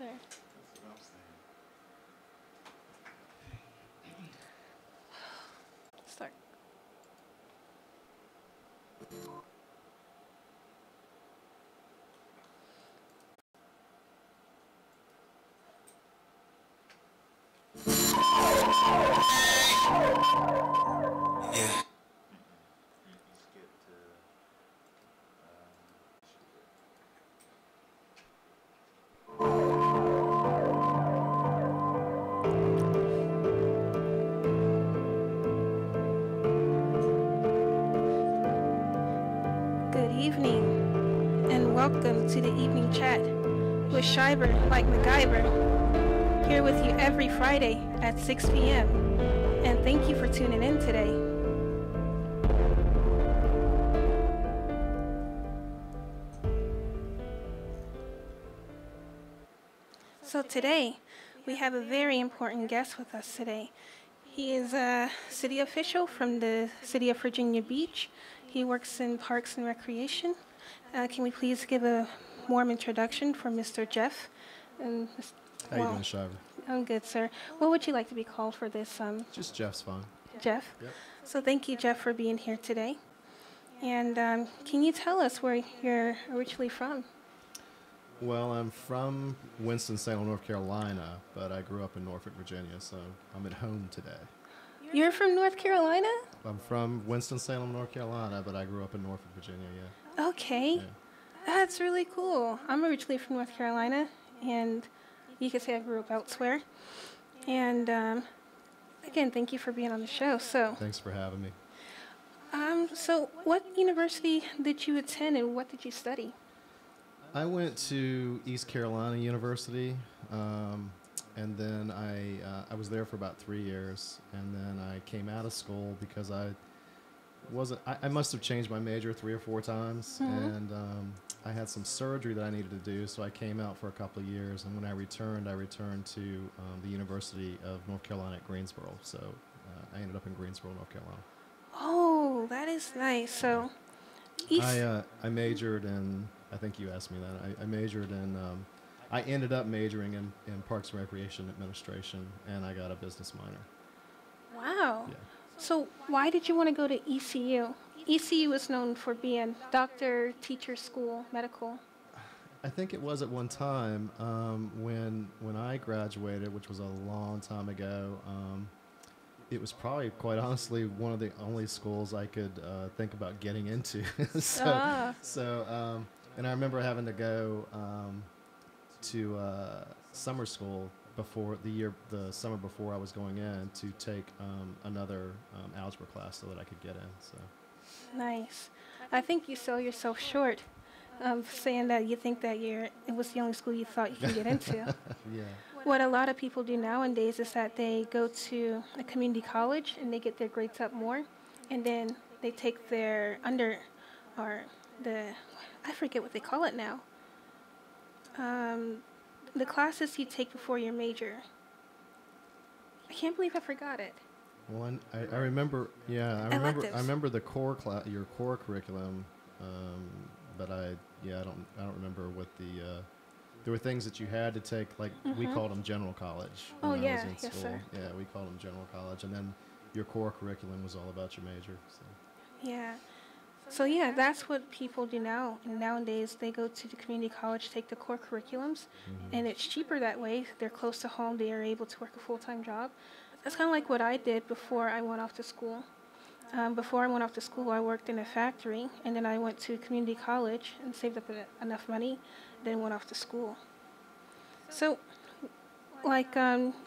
That's what I'm saying. Start. Yeah. You skipped to. Good evening, and welcome to the evening chat with Schreiber like MacGyver, here with you every Friday at 6 p.m. And thank you for tuning in today. So today, we have a very important guest with us today. He is a city official from the city of Virginia Beach. He works in Parks and Recreation. Can we please give a warm introduction for Mr. Jeff? And, How you doing, Shiver? I'm good, sir. What would you like to be called for this? Just Jeff's fine. Jeff? Yep. So thank you, Jeff, for being here today. And can you tell us where you're originally from? Well, I'm from Winston-Salem, North Carolina, but I grew up in Norfolk, Virginia, so I'm at home today. You're from North Carolina? I'm from Winston-Salem, North Carolina, but I grew up in Norfolk, Virginia, yeah. Okay. Yeah. That's really cool. I'm originally from North Carolina, and you could say I grew up elsewhere. And again, thank you for being on the show. Thanks for having me. So what university did you attend, and what did you study? I went to East Carolina University, and then I was there for about 3 years, and then I came out of school because I must have changed my major 3 or 4 times, and I had some surgery that I needed to do, so I came out for a couple of years, and when I returned to the University of North Carolina at Greensboro, so I ended up in Greensboro, North Carolina. Oh, that is nice. So, I majored in, I think you asked me that, I majored in, I ended up majoring in Parks and Recreation Administration, and I got a business minor. Wow. Yeah. So why did you want to go to ECU? ECU is known for being doctor, teacher school, medical. I think it was at one time when I graduated, which was a long time ago. It was probably, quite honestly, one of the only schools I could think about getting into. And I remember having to go to summer school before the summer before I was going in to take another algebra class so that I could get in. So. Nice. I think you sell yourself short of saying that you think that it was the only school you thought you could get into. Yeah. What a lot of people do nowadays is that they go to a community college and they get their grades up more, and then they take their I forget what they call it now. The classes you take before your major. I can't believe I forgot it. Well, I remember. Yeah, Electives. I remember the your core curriculum, but I don't remember what the. There were things that you had to take, like we called them general college. Oh, when I yeah, was in yes, school. sir. Yeah, we called them general college, and then your core curriculum was all about your major. So. Yeah. So yeah, that's what people do now. And nowadays, they go to the community college, take the core curriculums, and it's cheaper that way. They're close to home. They are able to work a full-time job. That's kind of like what I did before I went off to school. Before I went off to school, I worked in a factory, and then I went to community college and saved up enough money, then went off to school. So, like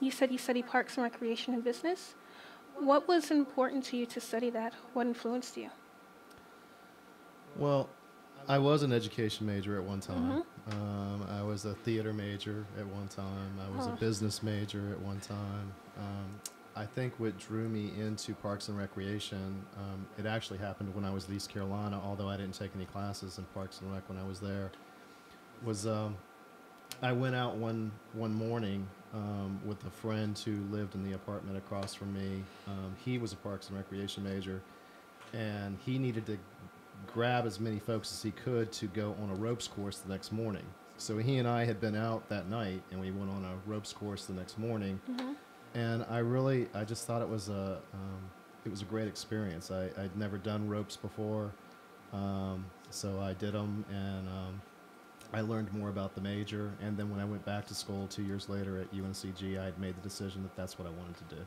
you said, you study Parks and Recreation and Business. What was important to you to study that? What influenced you? Well, I was an education major at one time. I was a theater major at one time. I was a business major at one time. I think what drew me into Parks and Recreation, it actually happened when I was in East Carolina, although I didn't take any classes in Parks and Rec when I was there, was I went out one morning with a friend who lived in the apartment across from me. He was a Parks and Recreation major, and he needed to grab as many folks as he could to go on a ropes course the next morning. So he and I had been out that night, and we went on a ropes course the next morning. Mm-hmm. And I just thought it was a great experience. I'd never done ropes before, so I did them, and I learned more about the major. And then when I went back to school 2 years later at UNCG, I had made the decision that that's what I wanted to do.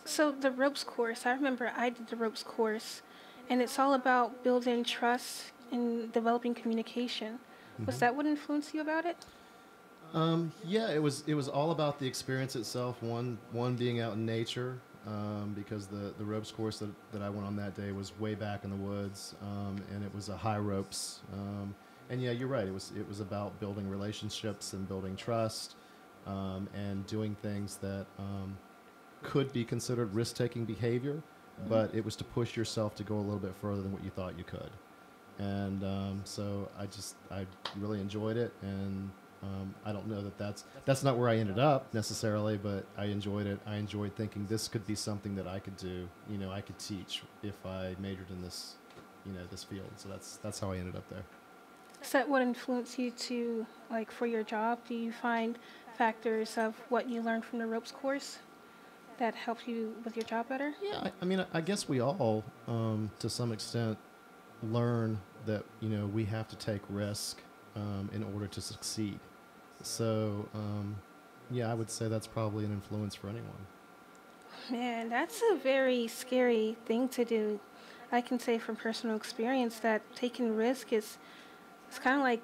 So the ropes course, I remember I did the ropes course, and it's all about building trust and developing communication. Was that what influenced you about it? Yeah, it was all about the experience itself. One being out in nature, because the ropes course that I went on that day was way back in the woods, and it was a high ropes. And yeah, you're right. It was about building relationships and building trust, and doing things that could be considered risk-taking behavior, but it was to push yourself to go a little bit further than what you thought you could. And so I really enjoyed it, and I don't know that's not where I ended up necessarily, but I enjoyed it. I enjoyed thinking this could be something that I could do. I could teach if I majored in this, this field. So that's how I ended up there. Is that what influenced you to, like, for your job? Do you find factors of what you learned from the ropes course that help you with your job better? Yeah, I mean, I guess we all, to some extent, learn that we have to take risk in order to succeed. So yeah, I would say that's probably an influence for anyone. Man, that's a very scary thing to do. I can say from personal experience that taking risk it's kind of like,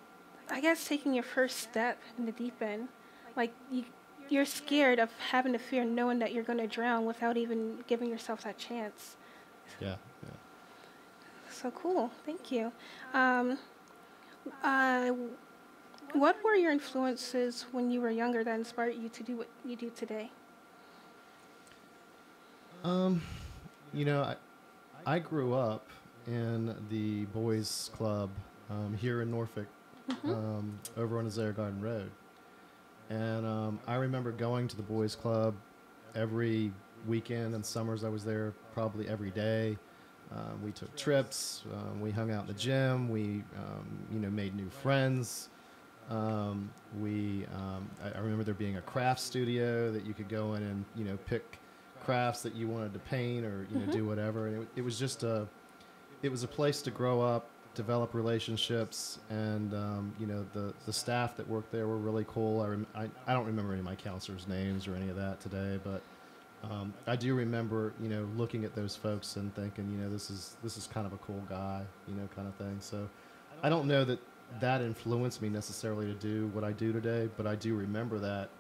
I guess, taking your first step in the deep end. Like, you're scared of having the fear knowing that you're going to drown without even giving yourself that chance. Yeah. So cool. Thank you. What were your influences when you were younger that inspired you to do what you do today? I grew up in the boys' club here in Norfolk, over on Azare Garden Road. And I remember going to the boys' club every weekend, and summers I was there probably every day. We took trips. We hung out in the gym. We, made new friends. I remember there being a craft studio that you could go in and, pick crafts that you wanted to paint or, do whatever. And it was just it was a place to grow up, develop relationships, and, the staff that worked there were really cool. I don't remember any of my counselors' names or any of that today, but I do remember, looking at those folks and thinking, this is kind of a cool guy, kind of thing. So I don't know that influenced me necessarily to do what I do today, but I do remember that.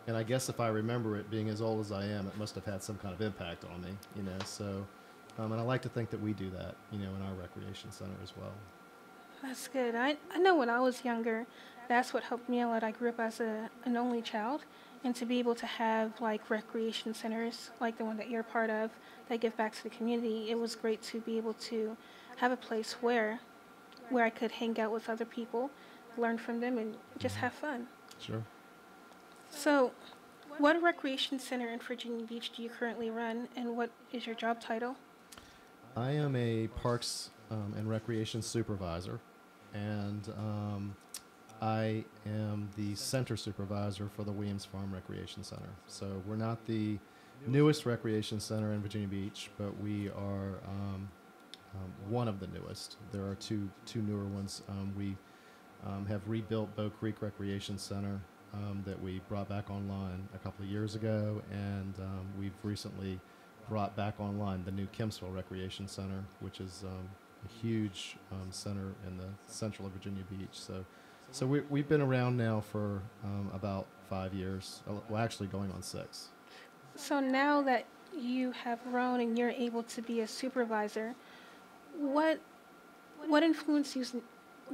And I guess if I remember it being as old as I am, it must have had some kind of impact on me, So, and I like to think that we do that, in our recreation center as well. That's good. I know when I was younger, that's what helped me a lot. I grew up as an only child, and to be able to have like recreation centers like the one that you're part of that give back to the community, it was great to be able to have a place where I could hang out with other people, learn from them, and just have fun. Sure. So, what recreation center in Virginia Beach do you currently run, and what is your job title? I am a parks and recreation supervisor, and I am the center supervisor for the Williams Farm Recreation Center. So we're not the newest recreation center in Virginia Beach, but we are one of the newest. There are two newer ones. We have rebuilt Bow Creek Recreation Center that we brought back online a couple of years ago, and we've recently brought back online the new Kempsville Recreation Center, which is a huge center in the central of Virginia Beach. So we've been around now for about 5 years. Well, actually going on 6. So now that you have grown and you're able to be a supervisor, what influenced you?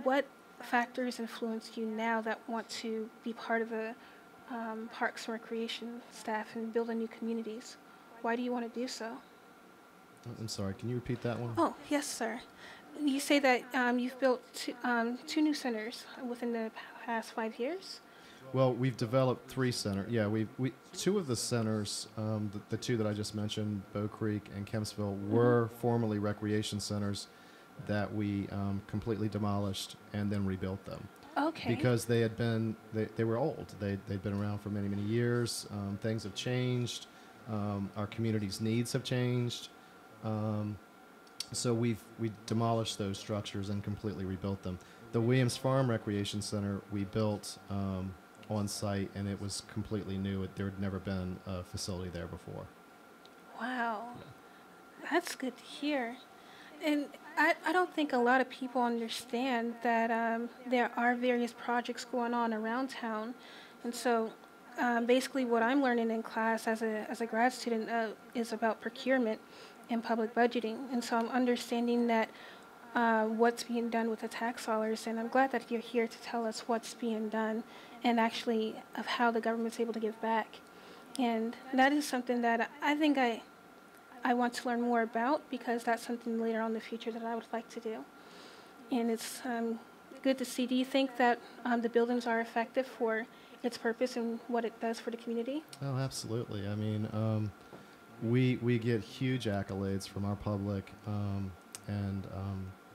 What factors influence you now that want to be part of the parks and recreation staff and building new communities? Why do you want to do so? I'm sorry, can you repeat that one? Oh, yes, sir. You say that you've built two new centers within the past 5 years? Well, we've developed 3 centers. Yeah, we 2 of the centers, the 2 that I just mentioned, Bow Creek and Kempsville, were formerly recreation centers that we completely demolished and then rebuilt them. Okay. because they were old. They'd been around for many, many years. Things have changed. Our community's needs have changed. So we demolished those structures and completely rebuilt them. The Williams Farm Recreation Center we built on site, and it was completely new. There had never been a facility there before. Wow. That's good to hear. And I don't think a lot of people understand that there are various projects going on around town. And so basically what I'm learning in class as a grad student is about procurement and public budgeting. And so I'm understanding that what's being done with the tax dollars. And I'm glad that you're here to tell us what's being done and actually of how the government's able to give back. And that is something that I think I want to learn more about, because that's something later on in the future that I would like to do. And it's good to see. Do you think that the buildings are effective for its purpose and what it does for the community? Oh, absolutely. I mean, we get huge accolades from our public, and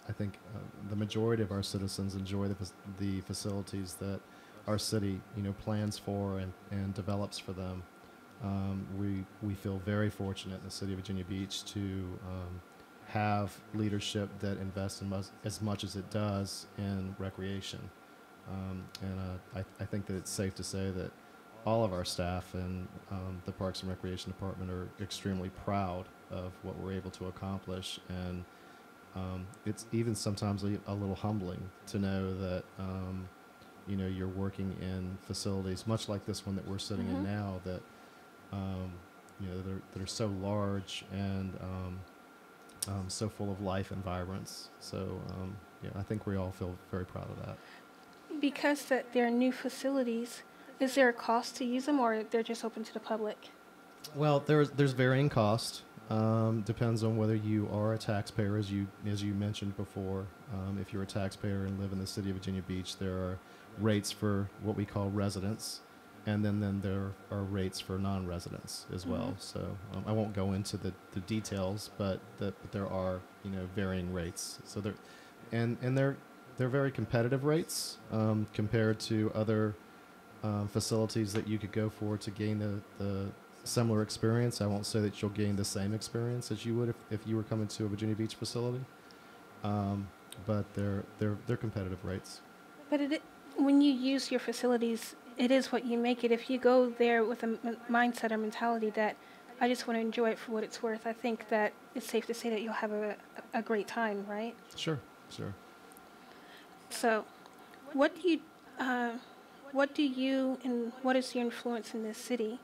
I think the majority of our citizens enjoy the facilities that our city, plans for and develops for them. We feel very fortunate in the city of Virginia Beach to have leadership that invests in as much as it does in recreation. And I think that it's safe to say that all of our staff in the Parks and Recreation Department are extremely proud of what we're able to accomplish. And it's even sometimes a little humbling to know that you're working in facilities much like this one that we're sitting in now, that that are so large and so full of life and vibrance. So I think we all feel very proud of that. Because that they're new facilities, is there a cost to use them, or they're just open to the public? Well, there's varying cost. Depends on whether you are a taxpayer, as you mentioned before. If you're a taxpayer and live in the city of Virginia Beach, there are rates for what we call residents, and then there are rates for non-residents as well. So I won't go into the details, but there are varying rates. So they're very competitive rates compared to other facilities that you could go for to gain the similar experience. I won't say that you'll gain the same experience as you would if you were coming to a Virginia Beach facility, but they're competitive rates. But when you use your facilities, it is what you make it. If you go there with a mindset or mentality that I just want to enjoy it for what it's worth, I think that it's safe to say that you'll have a great time, right? Sure. So, what do you and what is your influence in this city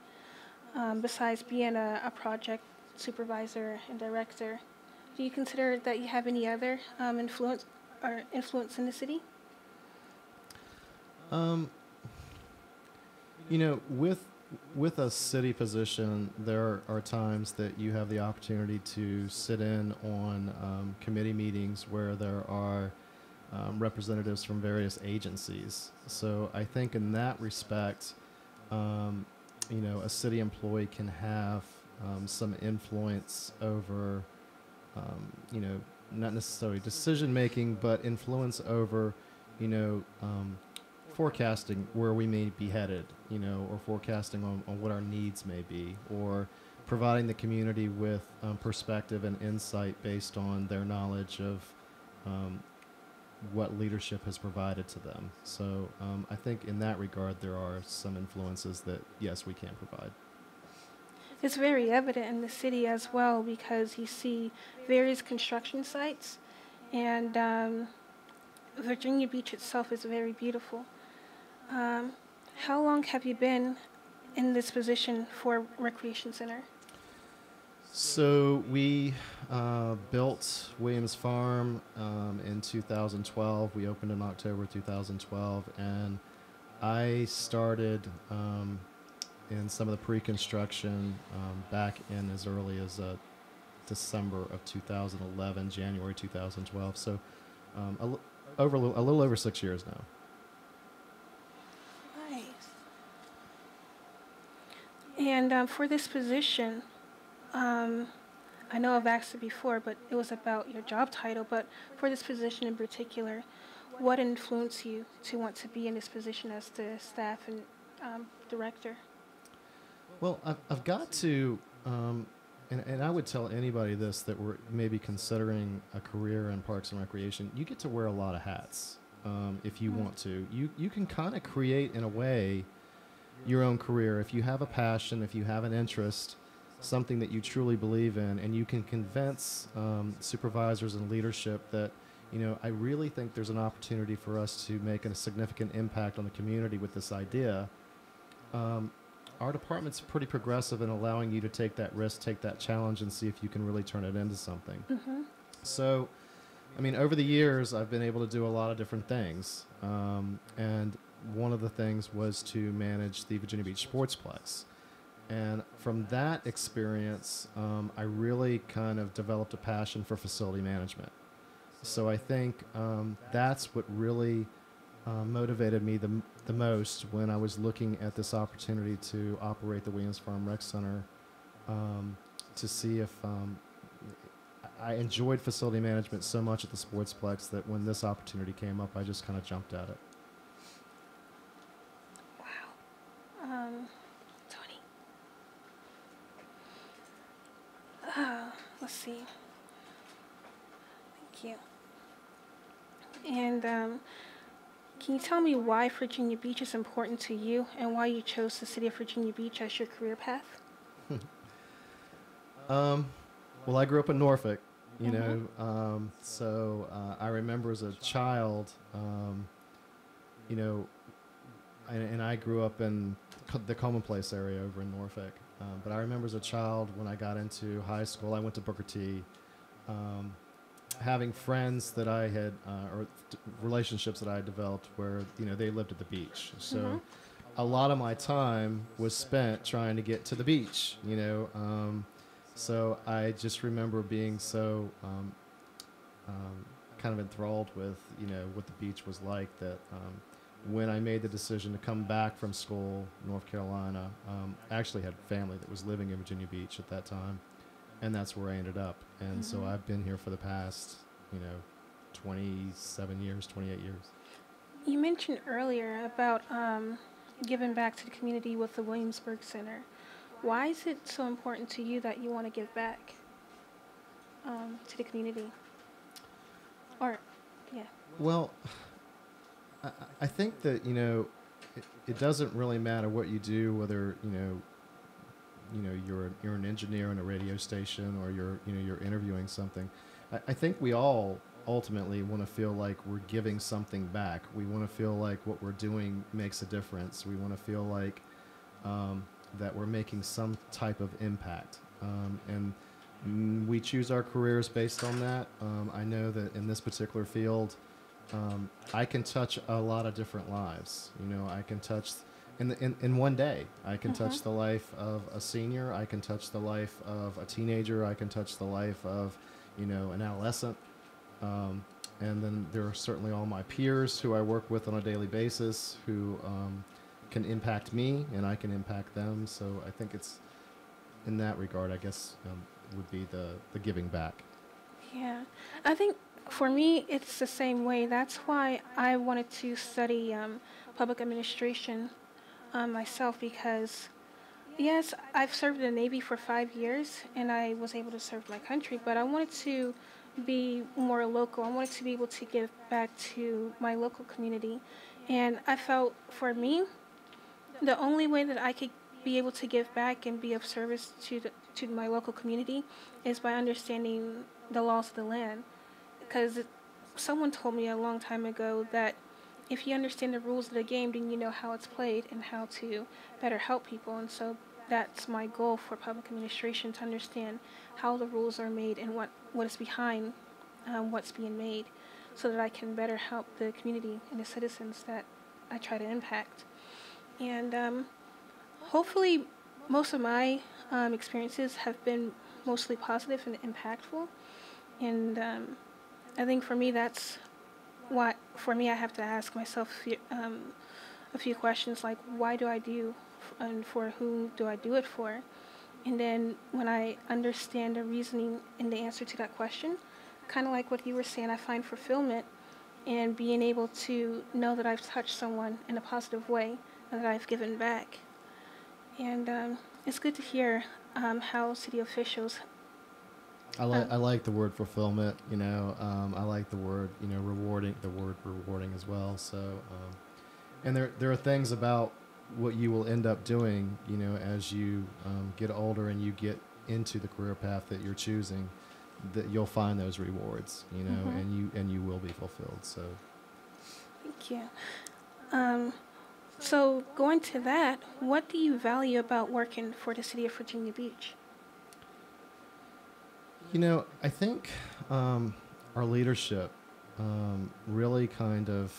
besides being a project supervisor and director? Do you consider that you have any other influence in the city? With a city position, there are times that you have the opportunity to sit in on committee meetings where there are representatives from various agencies. So I think in that respect, a city employee can have some influence over, not necessarily decision making, but influence over, forecasting where we may be headed, or forecasting on what our needs may be, or providing the community with perspective and insight based on their knowledge of what leadership has provided to them. So I think in that regard, there are some influences that, yes, we can provide. It's very evident in the city as well, because you see various construction sites, and Virginia Beach itself is very beautiful. How long have you been in this position for Recreation Center? So we built Williams Farm in 2012. We opened in October 2012, and I started in some of the pre-construction back in as early as December of 2011, January 2012. So a little over 6 years now. And for this position, I know I've asked it before, but it was about your job title. But for this position in particular, what influenced you to want to be in this position as the staff and director? Well, I've got to, and I would tell anybody this that were maybe considering a career in Parks and Recreation, you get to wear a lot of hats if you want to. You can kind of create, in a way, your own career. If you have a passion, if you have an interest, something that you truly believe in, and you can convince supervisors and leadership that, I really think there's an opportunity for us to make a significant impact on the community with this idea. Our department's pretty progressive in allowing you to take that risk, take that challenge, and see if you can really turn it into something. Mm-hmm. So, over the years, I've been able to do a lot of different things. And one of the things was to manage the Virginia Beach Sportsplex. And from that experience, I really kind of developed a passion for facility management. So I think that's what really motivated me the most when I was looking at this opportunity to operate the Williams Farm Rec Center, to see if I enjoyed facility management so much at the Sportsplex that when this opportunity came up, I just kind of jumped at it. Wow. Tony. Let's see. Thank you. And can you tell me why Virginia Beach is important to you and why you chose the city of Virginia Beach as your career path? Well, I grew up in Norfolk, so I remember as a child, and I grew up in the Commonplace area over in Norfolk. But I remember as a child when I got into high school, I went to Booker T. Having friends that I had, or relationships that I had developed where, they lived at the beach. So a lot of my time was spent trying to get to the beach, So I just remember being so kind of enthralled with, what the beach was like that when I made the decision to come back from school, North Carolina, I actually had family that was living in Virginia Beach at that time. And that's where I ended up. And so I've been here for the past, 27 years, 28 years. You mentioned earlier about giving back to the community with the Williamsburg Center. Why is it so important to you that you want to give back to the community? Well, I think that, it doesn't really matter what you do, whether, you're an engineer in a radio station or you're interviewing something. I think we all ultimately want to feel like we're giving something back. We want to feel like what we're doing makes a difference. We want to feel like that we're making some type of impact. And we choose our careers based on that. I know that in this particular field, I can touch a lot of different lives. I can touch in one day. I can touch the life of a senior. I can touch the life of a teenager. I can touch the life of, an adolescent. And then there are certainly all my peers who I work with on a daily basis who can impact me and I can impact them. So I think it's in that regard, I guess, would be the giving back. Yeah, I think for me, it's the same way. That's why I wanted to study public administration myself because, yes, I've served in the Navy for 5 years and I was able to serve my country, but I wanted to be more local. I wanted to be able to give back to my local community. And I felt for me, the only way that I could be able to give back and be of service to my local community is by understanding the laws of the land. Because someone told me a long time ago that if you understand the rules of the game, then you know how it's played and how to better help people. And so that's my goal for public administration, to understand how the rules are made and what is behind what's being made, so that I can better help the community and the citizens that I try to impact. And hopefully most of my experiences have been mostly positive and impactful. And I think for me, that's what, for me, I have to ask myself a few questions like, why do I do, and for whom do I do it for? And then when I understand the reasoning and the answer to that question, kind of like what you were saying, I find fulfillment and being able to know that I've touched someone in a positive way and that I've given back. And it's good to hear how city officials. I like the word fulfillment. I like the word rewarding. The word rewarding as well. So, and there are things about what you will end up doing. As you get older and you get into the career path that you're choosing, that you'll find those rewards. And you will be fulfilled. So. Thank you. So going to that, what do you value about working for the city of Virginia Beach? I think our leadership really kind of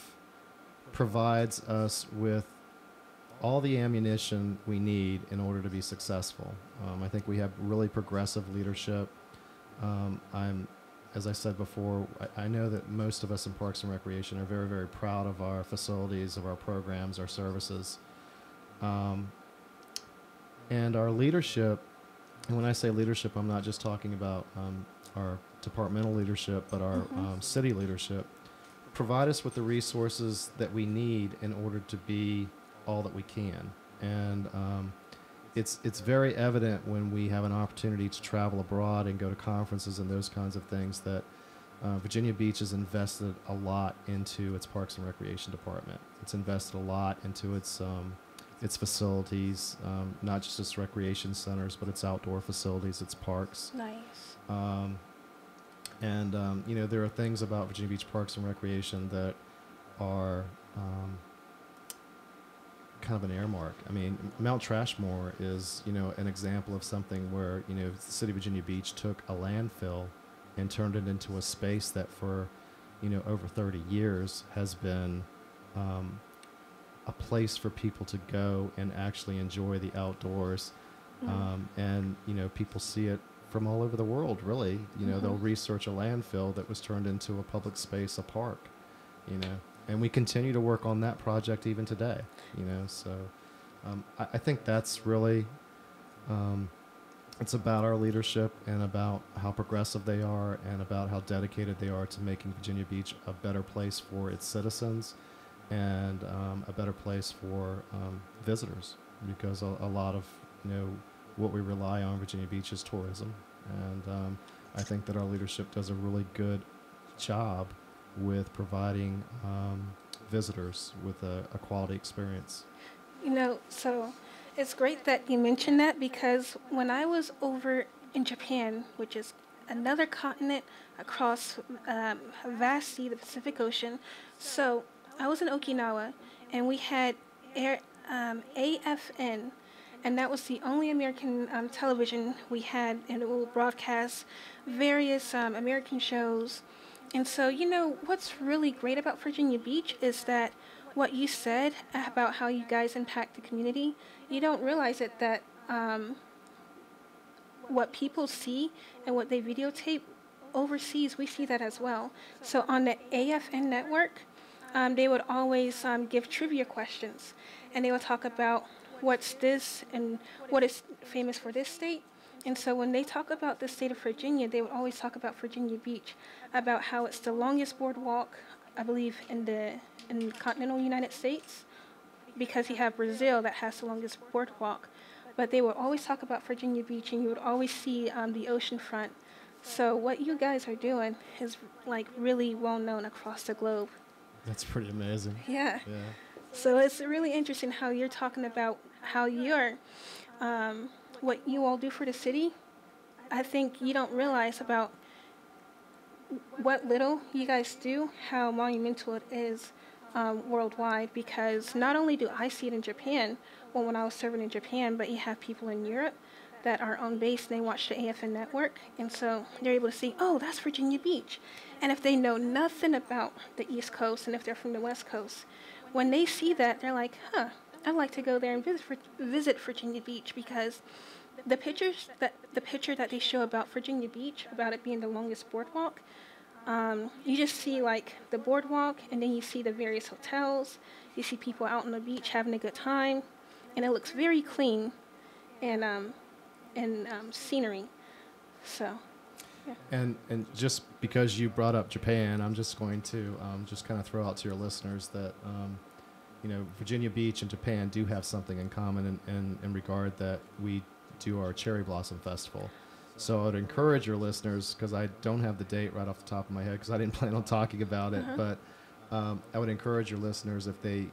provides us with all the ammunition we need in order to be successful. I think we have really progressive leadership. As I said before, I know that most of us in Parks and Recreation are very, very proud of our facilities, of our programs, our services. And our leadership, and when I say leadership, I'm not just talking about our departmental leadership, but our city leadership, provide us with the resources that we need in order to be all that we can. And it's very evident when we have an opportunity to travel abroad and go to conferences and those kinds of things that Virginia Beach has invested a lot into its Parks and Recreation Department. It's invested a lot into its facilities, not just its recreation centers, but its outdoor facilities, its parks. Nice. And there are things about Virginia Beach Parks and Recreation that are kind of an earmark. I mean, Mount Trashmore is, an example of something where, the city of Virginia Beach took a landfill and turned it into a space that for, over 30 years has been a place for people to go and actually enjoy the outdoors. And, people see it from all over the world, really. They'll research a landfill that was turned into a public space, a park, and we continue to work on that project even today, so I think that's really, it's about our leadership and about how progressive they are and about how dedicated they are to making Virginia Beach a better place for its citizens and a better place for visitors, because a lot of, what we rely on Virginia Beach is tourism. And I think that our leadership does a really good job with providing visitors with a quality experience. So it's great that you mentioned that, because when I was over in Japan, which is another continent across a vast sea, the Pacific Ocean, so I was in Okinawa, and we had AFN, and that was the only American television we had, and it will broadcast various American shows. And so, what's really great about Virginia Beach is that what you said about how you guys impact the community, you don't realize it, that what people see and what they videotape overseas, we see that as well. So on the AFN network, they would always give trivia questions, and they would talk about what's this and what is famous for this state. And so when they talk about the state of Virginia, they would always talk about Virginia Beach, about how it's the longest boardwalk, I believe, in the continental United States, because you have Brazil that has the longest boardwalk. But they would always talk about Virginia Beach, and you would always see the ocean front. So what you guys are doing is really well known across the globe. That's pretty amazing. Yeah. So it's really interesting how you're talking about how you're, what you all do for the city. I think you don't realize about what little you guys do, how monumental it is worldwide, because not only do I see it in Japan, when I was serving in Japan, but you have people in Europe that are on base and they watch the AFN network, and so they're able to see, oh, that's Virginia Beach. And if they know nothing about the East Coast, and if they're from the West Coast, when they see that, they're like, I'd like to go there and visit Virginia Beach, because the picture that they show about Virginia Beach, about it being the longest boardwalk, you just see the boardwalk, and then you see the various hotels, you see people out on the beach having a good time, and it looks very clean and scenery. So And just because you brought up Japan, I'm just going to just kind of throw out to your listeners that Virginia Beach and Japan do have something in common in regard that we do our Cherry Blossom Festival. So I would encourage your listeners, because I don't have the date right off the top of my head because I didn't plan on talking about it, but I would encourage your listeners, if they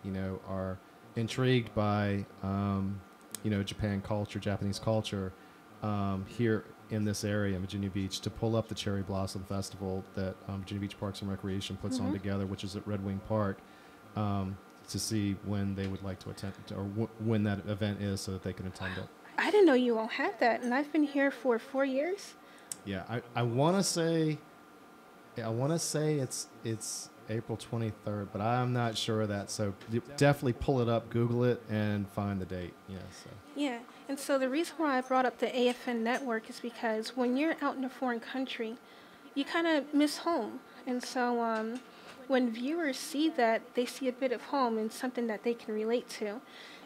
are intrigued by Japan culture, Japanese culture, here in this area in Virginia Beach, to pull up the Cherry Blossom Festival that Virginia Beach Parks and Recreation puts on together, which is at Red Wing Park, to see when they would like to attend, or when that event is, so that they can attend it. I didn't know you all had that, and I've been here for 4 years. Yeah, I want to say it's April 23rd, but I'm not sure of that. So definitely pull it up, Google it, and find the date. Yeah. So. Yeah, and so the reason why I brought up the AFN network is because when you're out in a foreign country, you kind of miss home. And so when viewers see that, they see a bit of home and something that they can relate to.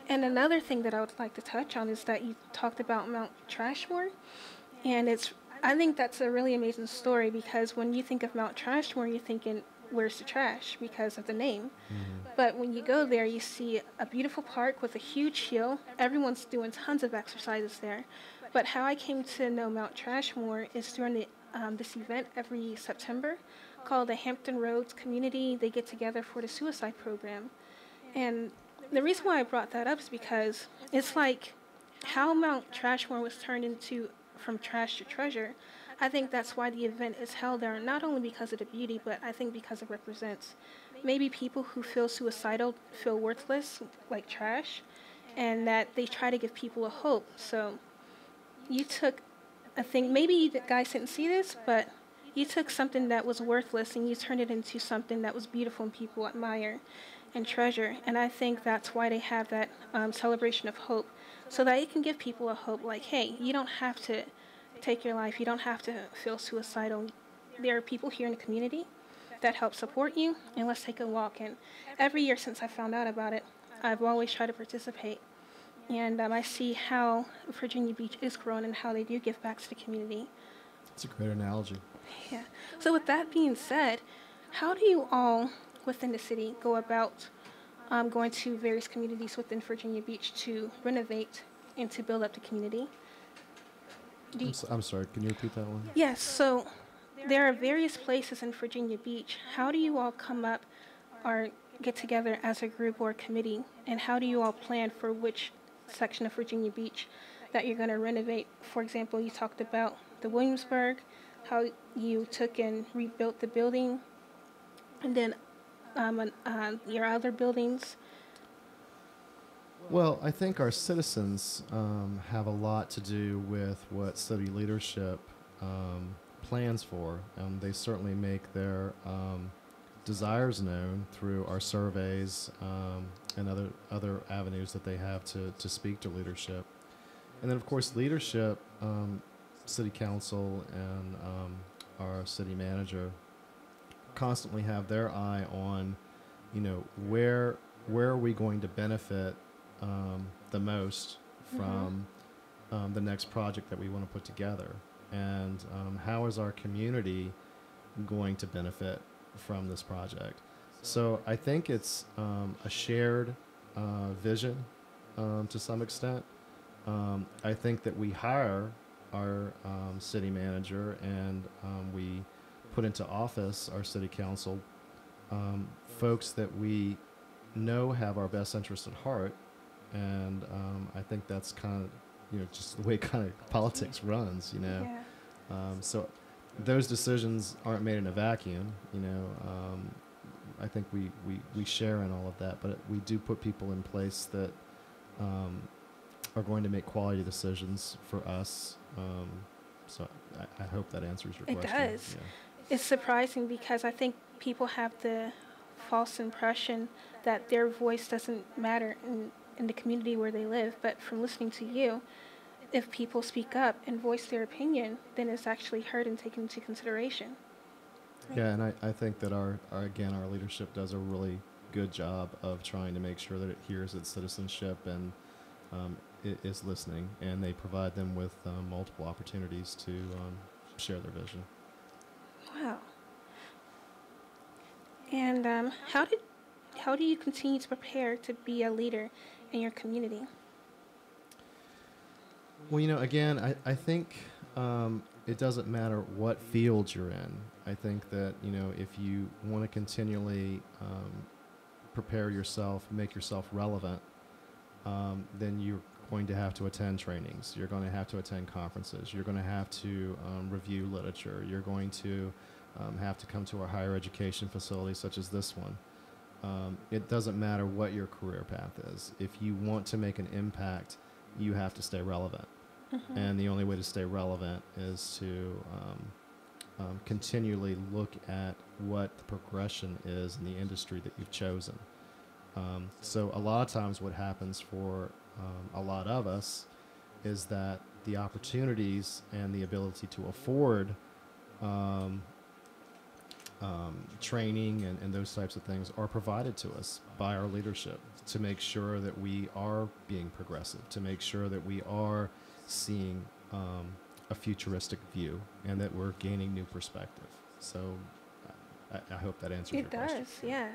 And another thing that I would like to touch on is that you talked about Mount Trashmore. And I think that's a really amazing story, because when you think of Mount Trashmore, you're thinking, where's the trash, because of the name. But when you go there, you see a beautiful park with a huge hill. Everyone's doing tons of exercises there. But how I came to know Mount Trashmore is during this event every September called the Hampton Roads Community. They get together for the suicide program. And the reason why I brought that up is because it's like how Mount Trashmore was turned into from trash to treasure. I think that's why the event is held there, not only because of the beauty, but I think because it represents maybe people who feel suicidal, feel worthless, like trash, and that they try to give people a hope. So you took a thing, maybe you guys didn't see this, but you took something that was worthless and you turned it into something that was beautiful and people admire and treasure. And I think that's why they have that celebration of hope, so that it can give people a hope, like, hey, you don't have to take your life. You don't have to feel suicidal. There are people here in the community that help support you, and let's take a walk. And every year since I found out about it, I've always tried to participate. And I see how Virginia Beach is growing and how they do give back to the community. It's a great analogy. Yeah. So with that being said, how do you all within the city go about going to various communities within Virginia Beach to renovate and to build up the community? I'm sorry, can you repeat that one? Yes, so there are various places in Virginia Beach. How do you all come up or get together as a group or a committee, and how do you all plan for which section of Virginia Beach that you're going to renovate? For example, you talked about the Williamsburg, how you took and rebuilt the building, and then your other buildings. Well, I think our citizens have a lot to do with what city leadership plans for. They certainly make their desires known through our surveys and other avenues that they have to speak to leadership. And then, of course, leadership, city council and our city manager constantly have their eye on, where are we going to benefit the most from the next project that we want to put together, and how is our community going to benefit from this project. So I think it's a shared vision to some extent. I think that we hire our city manager and we put into office our city council folks that we know have our best interest at heart. And I think that's kind of, just the way kind of politics runs, Yeah. So those decisions aren't made in a vacuum, I think we share in all of that, but we do put people in place that are going to make quality decisions for us. So I hope that answers your question. It does. Yeah. It's surprising because I think people have the false impression that their voice doesn't matter in the community where they live, but from listening to you, if people speak up and voice their opinion, then it's actually heard and taken into consideration. Yeah, and I think that our leadership does a really good job of trying to make sure that it hears its citizenship and it is listening, and they provide them with multiple opportunities to share their vision. Wow. And how do you continue to prepare to be a leader in your community? Well, again, I think it doesn't matter what field you're in. I think that, if you want to continually prepare yourself, make yourself relevant, then you're going to have to attend trainings. You're going to have to attend conferences. You're going to have to review literature. You're going to have to come to a higher education facility such as this one. It doesn't matter what your career path is. If you want to make an impact, you have to stay relevant. Mm-hmm. And the only way to stay relevant is to continually look at what the progression is in the industry that you've chosen. So a lot of times what happens for a lot of us is that the opportunities and the ability to afford training and those types of things are provided to us by our leadership to make sure that we are being progressive, to make sure that we are seeing a futuristic view and that we're gaining new perspective. So I hope that answers your question. It does, yeah.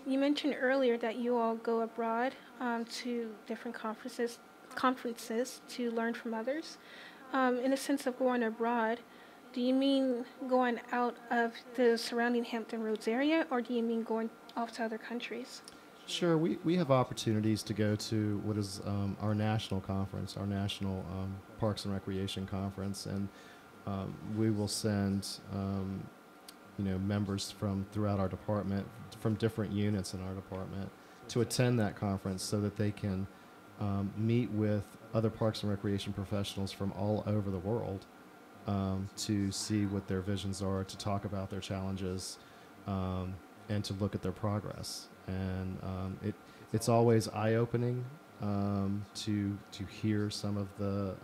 You mentioned earlier that you all go abroad to different conferences to learn from others. In the sense of going abroad, do you mean going out of the surrounding Hampton Roads area, or do you mean going off to other countries? Sure, we have opportunities to go to what is our national conference, our national Parks and Recreation Conference, and we will send members from throughout our department, from different units in our department, to attend that conference so that they can meet with other Parks and Recreation professionals from all over the world to see what their visions are, to talk about their challenges, and to look at their progress. And it's always eye-opening to hear some of the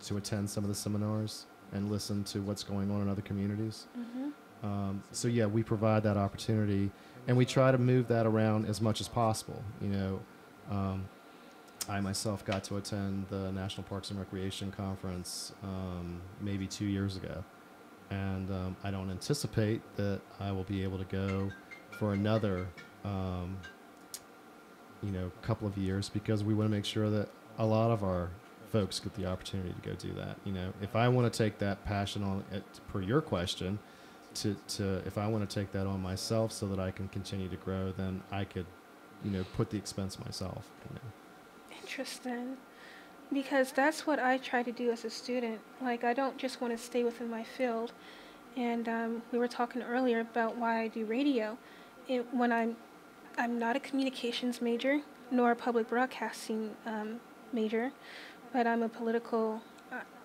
to attend some of the seminars and listen to what's going on in other communities. Mm-hmm. So yeah, we provide that opportunity, and we try to move that around as much as possible. I myself got to attend the National Parks and Recreation Conference maybe 2 years ago, and I don't anticipate that I will be able to go for another couple of years, because we want to make sure that a lot of our folks get the opportunity to go do that. If I want to take that passion on it, per your question, to if I want to take that on myself so that I can continue to grow, then I could put the expense myself. Interesting. Because that's what I try to do as a student. Like, I don't just want to stay within my field. And we were talking earlier about why I do radio. When I'm not a communications major, nor a public broadcasting major, but I'm a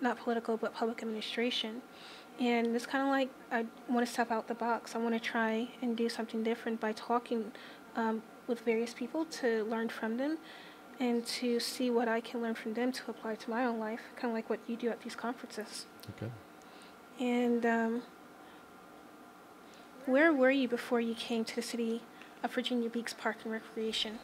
not political, but public administration. And it's kind of like I want to step out the box. I want to try and do something different by talking with various people to learn from them and to see what I can learn from them to apply to my own life, kind of like what you do at these conferences. Okay. And where were you before you came to the city of Virginia Beach Park and Recreation?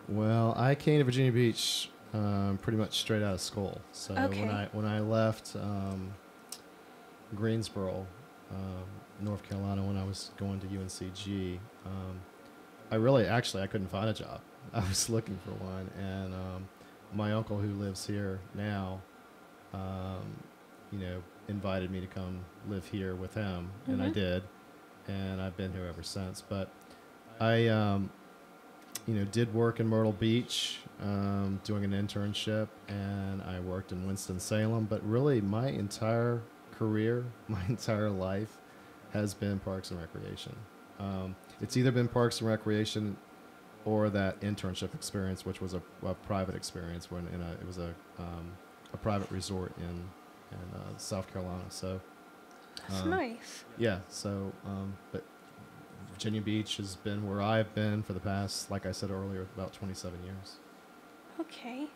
Well, I came to Virginia Beach pretty much straight out of school. So Okay. when I left Greensboro, North Carolina, when I was going to UNCG, I couldn't find a job. I was looking for one, and my uncle, who lives here now, invited me to come live here with him, and I did, and I've been here ever since. But I did work in Myrtle Beach, doing an internship, and I worked in Winston-Salem. But really, my entire career, my entire life, has been Parks and Recreation. It's either been Parks and Recreation or that internship experience, which was a private experience it was a private resort in South Carolina. So That's nice. yeah. So but Virginia Beach has been where I've been for the past, like I said earlier, about 27 years. Okay.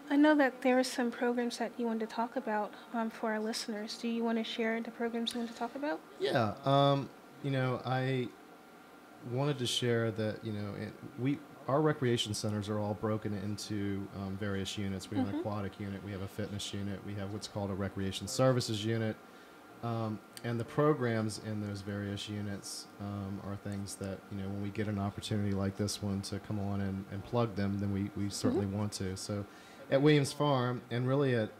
I know that there are some programs that you wanted to talk about for our listeners. Do you want to share the programs you want to talk about? Yeah. I wanted to share that, our recreation centers are all broken into various units. We have an aquatic unit, we have a fitness unit, we have what's called a recreation services unit, And the programs in those various units are things that, when we get an opportunity like this one to come on and plug them, then we certainly want to. So at Williams Farm, and really at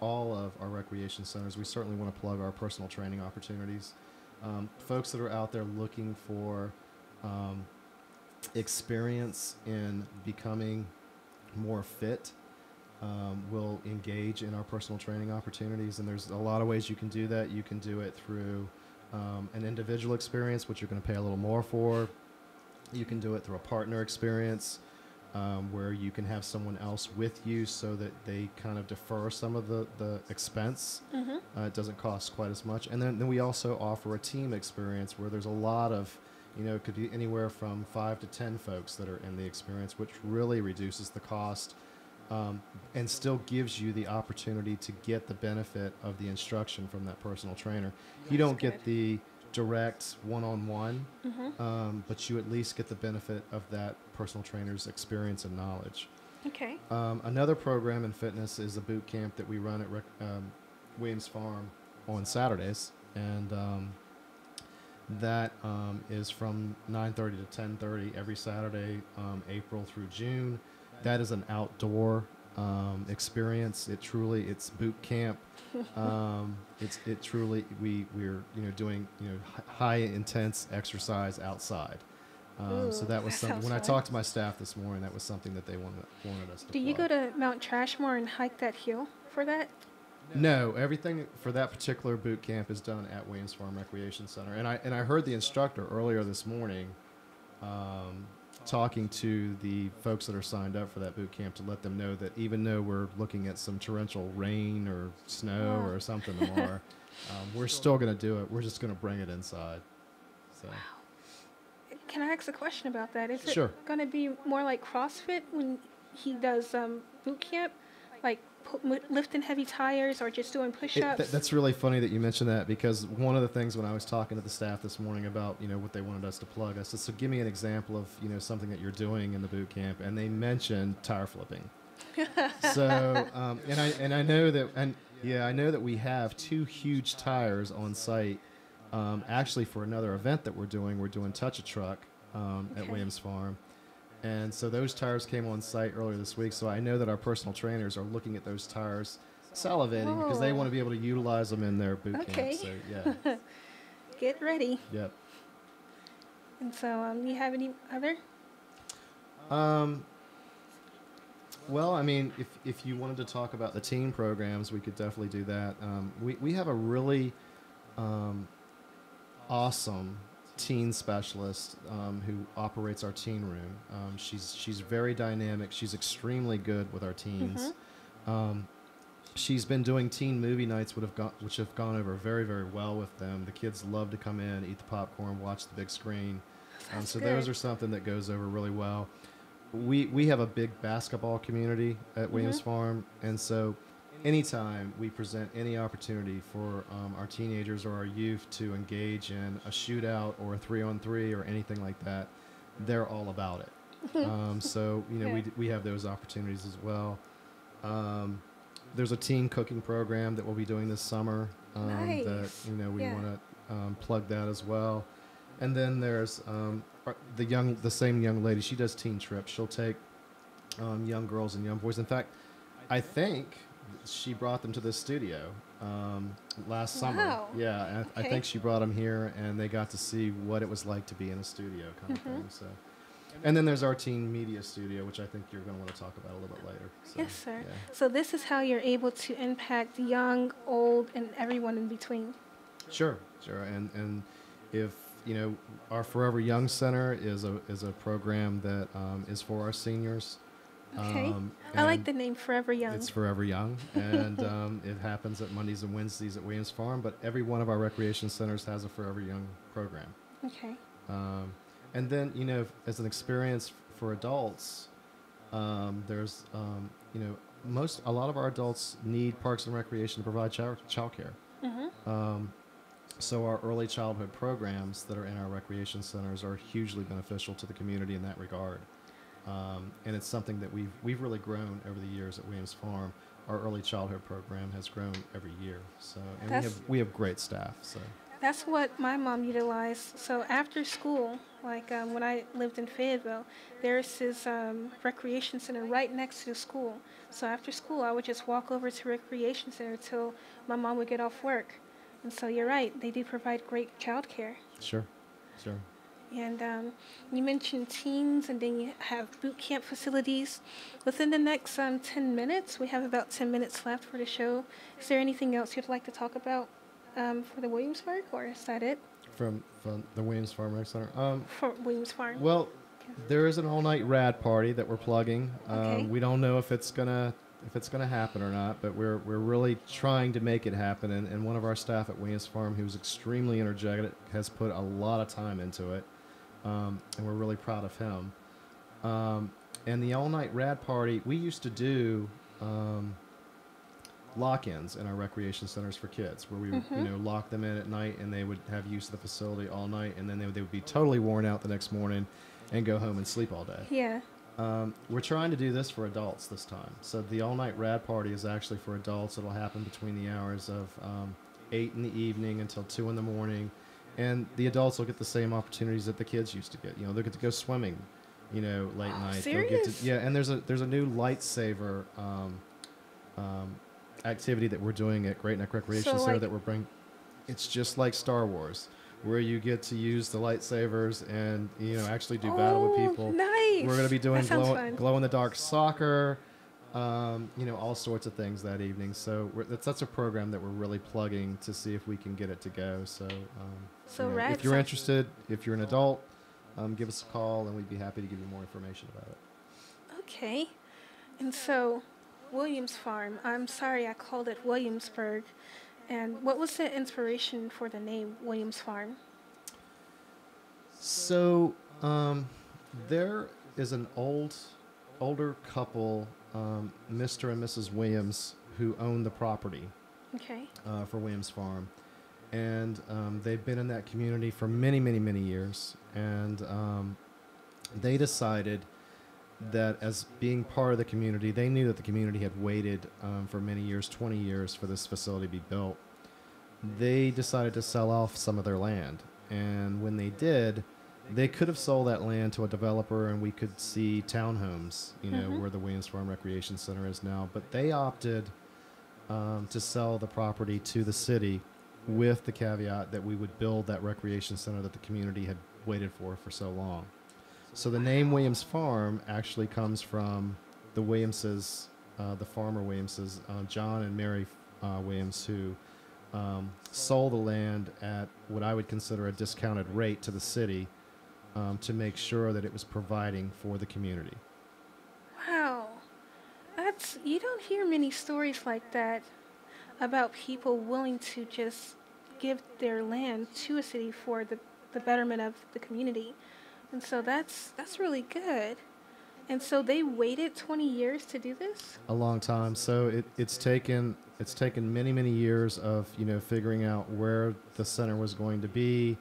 all of our recreation centers, we certainly want to plug our personal training opportunities. Folks that are out there looking for experience in becoming more fit will engage in our personal training opportunities, and there's a lot of ways you can do that. You can do it through an individual experience, which you're going to pay a little more for. You can do it through a partner experience, where you can have someone else with you so that they kind of defer some of the expense. It doesn't cost quite as much. And then we also offer a team experience where there's a lot of, it could be anywhere from 5 to 10 folks that are in the experience, which really reduces the cost. And still gives you the opportunity to get the benefit of the instruction from that personal trainer. You don't get the direct one-on-one, but you at least get the benefit of that personal trainer's experience and knowledge. Okay. Another program in fitness is a boot camp that we run at Williams Farm on Saturdays, and that is from 9:30 to 10:30 every Saturday, April through June. That is an outdoor experience. It's boot camp. It truly we're doing high intense exercise outside. So that was something. When I talked to my staff this morning, that was something that they wanted us to. Do you go to Mount Trashmore and hike that hill for that? No, everything for that particular boot camp is done at Williams Farm Recreation Center. And I heard the instructor earlier this morning. Talking to the folks that are signed up for that boot camp to let them know that even though we're looking at some torrential rain or snow or something tomorrow, we're still going to do it. We're just going to bring it inside. So. Can I ask a question about that? Is Sure. it going to be more like CrossFit when he does boot camp, like lifting heavy tires or just doing push-ups? That's really funny that you mentioned that, because one of the things when I was talking to the staff this morning about what they wanted us to plug, I said, so give me an example of something that you're doing in the boot camp, and they mentioned tire flipping. So and I know that we have 2 huge tires on site, actually for another event that we're doing Touch a Truck at Williams Farm. And so those tires came on site earlier this week, so I know that our personal trainers are looking at those tires, salivating, because they want to be able to utilize them in their boot camp. So, yeah. Get ready. Yep. And so, do you have any other? Well, I mean, if you wanted to talk about the teen programs, we could definitely do that. We have a really awesome teen specialist who operates our teen room. She's very dynamic. She's extremely good with our teens. She's been doing teen movie nights, which have gone over very, very well with them. The kids love to come in, eat the popcorn, watch the big screen. So good. those are something that goes over really well. We have a big basketball community at Williams Farm, and so anytime we present any opportunity for our teenagers or our youth to engage in a shootout or a 3-on-3 or anything like that, they're all about it. So we have those opportunities as well. There's a teen cooking program that we'll be doing this summer. Nice. That we want to plug that as well. And then there's the same young lady. She does teen trips. She'll take young girls and young boys. In fact, I think she brought them to this studio last summer. Yeah, I think she brought them here, and they got to see what it was like to be in a studio kind of thing. So, and then there's our teen media studio, which I think you're going to want to talk about a little bit later. So, Yes, sir. Yeah. So this is how you're able to impact young, old, and everyone in between. Sure. And if our Forever Young Center is a program that is for our seniors. Okay. I like the name Forever Young. It's Forever Young, and it happens at Mondays and Wednesdays at Williams Farm, but every one of our recreation centers has a Forever Young program. Okay. And then, as an experience for adults, there's, a lot of our adults need Parks and Recreation to provide child care. So our early childhood programs that are in our recreation centers are hugely beneficial to the community in that regard. And it's something that we've really grown over the years at Williams Farm. our early childhood program has grown every year. So, and That's- we have great staff. So, That's what my mom utilized. So after school, like when I lived in Fayetteville, there's this recreation center right next to the school. So after school, I would just walk over to recreation center till my mom would get off work. And so you're right, they do provide great childcare. sure, sure. And you mentioned teens, and then you have boot camp facilities. Within the next 10 minutes, we have about 10 minutes left for the show. Is there anything else you'd like to talk about for the Williams-Farm, or is that it? From the Williams Farm Rec Center. For Williams-Farm. Well, there is an all-night rad party that we're plugging. Okay. We don't know if it's gonna happen or not, but we're really trying to make it happen. And one of our staff at Williams Farm, who's extremely energetic, has put a lot of time into it, and we're really proud of him. And the all-night rad party, we used to do lock-ins in our recreation centers for kids, where we would, lock them in at night, and they would have use of the facility all night, and then they would be totally worn out the next morning and go home and sleep all day. Yeah. We're trying to do this for adults this time. So the all-night rad party is actually for adults. It'll happen between the hours of 8 in the evening until 2 in the morning, and the adults will get the same opportunities that the kids used to get. They'll get to go swimming, late night. Serious? They'll get to, yeah, and there's a new lightsaber activity that we're doing at Great Neck Recreation Center that we're bringing. It's just like Star Wars, where you get to use the lightsabers and actually do battle with people. Nice. We're going to be doing That sounds fun. glow in the dark soccer, all sorts of things that evening. So that's a program that we're really plugging to see if we can get it to go. So, rad. if you're interested, if you're an adult, give us a call and we'd be happy to give you more information about it. Okay. And so, Williams-Farm. I'm sorry I called it Williamsburg. And what was the inspiration for the name Williams-Farm? So, there is an older couple, Mr. and Mrs. Williams, who own the property Okay. for Williams Farm. And they've been in that community for many, many, many years. And they decided that as being part of the community, they knew that the community had waited for many years, 20 years, for this facility to be built. They decided to sell off some of their land. And when they did, they could have sold that land to a developer and we could see townhomes, where the Williams Farm Recreation Center is now. But they opted to sell the property to the city with the caveat that we would build that recreation center that the community had waited for so long. So the name Williams Farm actually comes from the Williamses, the farmer Williamses, John and Mary Williams, who sold the land at what I would consider a discounted rate to the city to make sure that it was providing for the community. Wow. You don't hear many stories like that about people willing to just give their land to a city for the betterment of the community. And so that's really good. And so they waited 20 years to do this? A long time. So it's taken many, many years of figuring out where the center was going to be,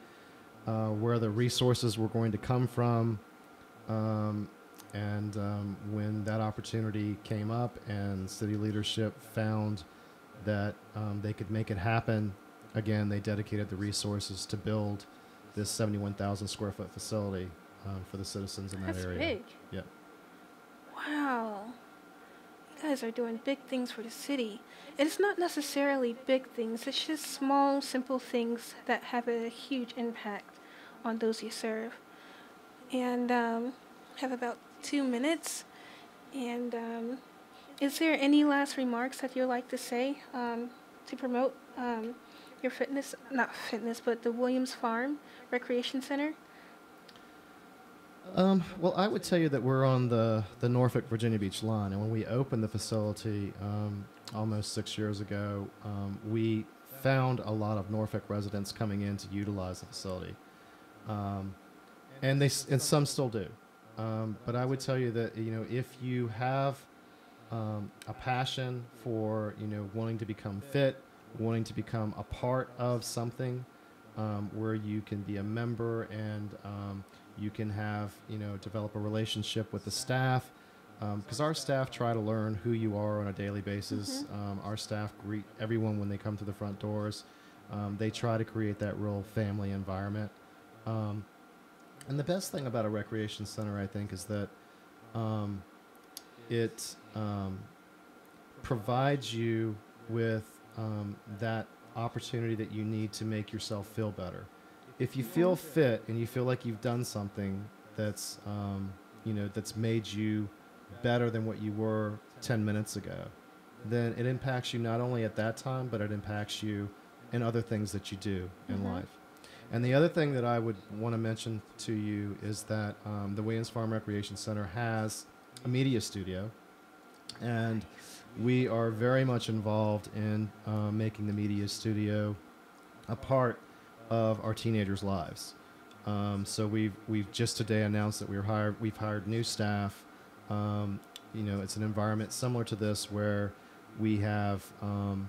where the resources were going to come from, and when that opportunity came up and city leadership found that they could make it happen, again, they dedicated the resources to build this 71,000 square foot facility for the citizens in that area. That's big. Yeah. Wow. You guys are doing big things for the city. And it's not necessarily big things. It's just small, simple things that have a huge impact on those you serve. And have about 2 minutes. And is there any last remarks that you'd like to say to promote your not fitness, but the Williams Farm Recreation Center? Well, I would tell you that we're on the Norfolk, Virginia Beach line. And when we opened the facility almost 6 years ago, we found a lot of Norfolk residents coming in to utilize the facility. And some still do. But I would tell you that, if you have a passion for, wanting to become fit, wanting to become a part of something where you can be a member and you can have, develop a relationship with the staff, because our staff try to learn who you are on a daily basis. Our staff greet everyone when they come to the front doors. They try to create that real family environment. And the best thing about a recreation center, I think, is that it provides you with that opportunity that you need to make yourself feel better. If you feel fit and you feel like you've done something that's, that's made you better than what you were 10 minutes ago, then it impacts you not only at that time, but it impacts you in other things that you do in life. And the other thing that I would want to mention to you is that the Williams Farm Recreation Center has a media studio, and we are very much involved in making the media studio a part of our teenagers' lives. So we've just today announced that we've hired new staff. It's an environment similar to this where we have two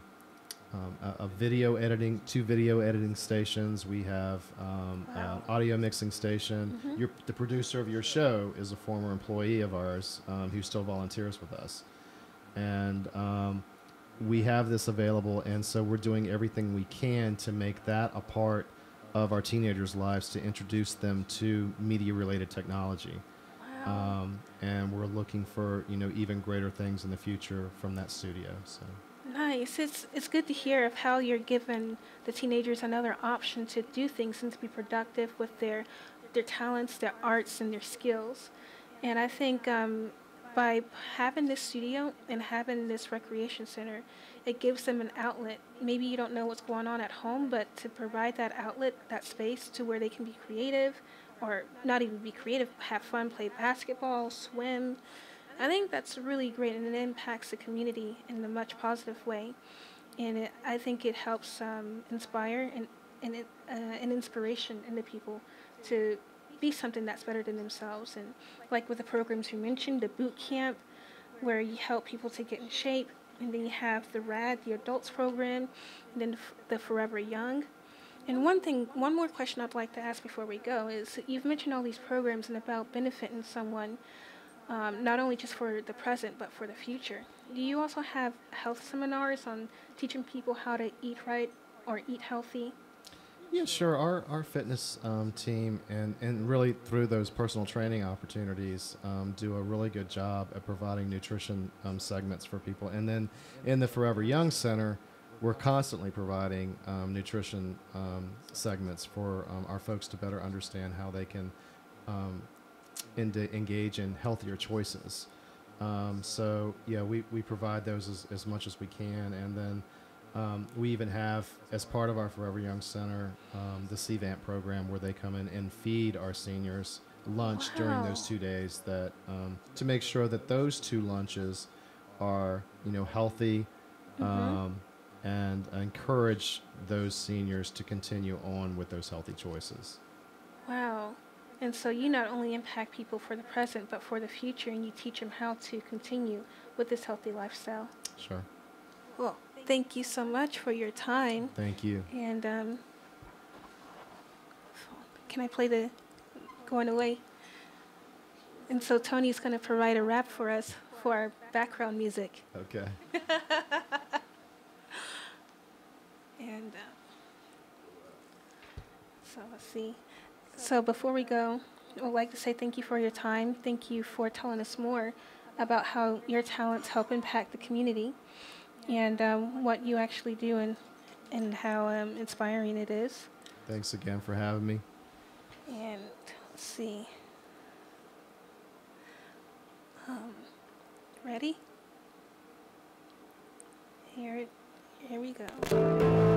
video editing stations. We have an audio mixing station. The producer of your show is a former employee of ours who still volunteers with us. And we have this available, and so we're doing everything we can to make that a part of our teenagers' lives, to introduce them to media-related technology. Wow. And we're looking for, even greater things in the future from that studio. So. Nice. It's good to hear of how you're giving the teenagers another option to do things and to be productive with their talents, their arts, and their skills. And I think by having this studio and having this recreation center, it gives them an outlet. Maybe you don't know what's going on at home, but to provide that outlet, that space to where they can be creative, or not even be creative, have fun, play basketball, swim. I think that's really great, and it impacts the community in a much positive way. And I think it helps inspire and an inspiration in the people to be something that's better than themselves. And like with the programs you mentioned, the boot camp, where you help people to get in shape, and then you have the RAD, the adults program, and then the Forever Young. And one more question I'd like to ask before we go is, you've mentioned all these programs and about benefiting someone, not only just for the present, but for the future. Do you also have health seminars on teaching people how to eat right or eat healthy? Yeah, sure. Our fitness team and really through those personal training opportunities do a really good job at providing nutrition segments for people. And then in the Forever Young Center, we're constantly providing nutrition segments for our folks to better understand how they can engage in healthier choices. So yeah, we provide those as much as we can. And then we even have, as part of our Forever Young Center, the CVAMP program, where they come in and feed our seniors lunch during those 2 days, that to make sure that those 2 lunches are healthy, and encourage those seniors to continue on with those healthy choices. Wow. And so you not only impact people for the present, but for the future, and you teach them how to continue with this healthy lifestyle. Sure. Well, thank you so much for your time. Thank you. And can I play the Going Away? And so Tony's going to provide a rap for us for our background music. Okay. And so let's see. So before we go, I would like to say thank you for your time. Thank you for telling us more about how your talents help impact the community, and what you actually do, and how inspiring it is. Thanks again for having me. And let's see. Ready? Here we go.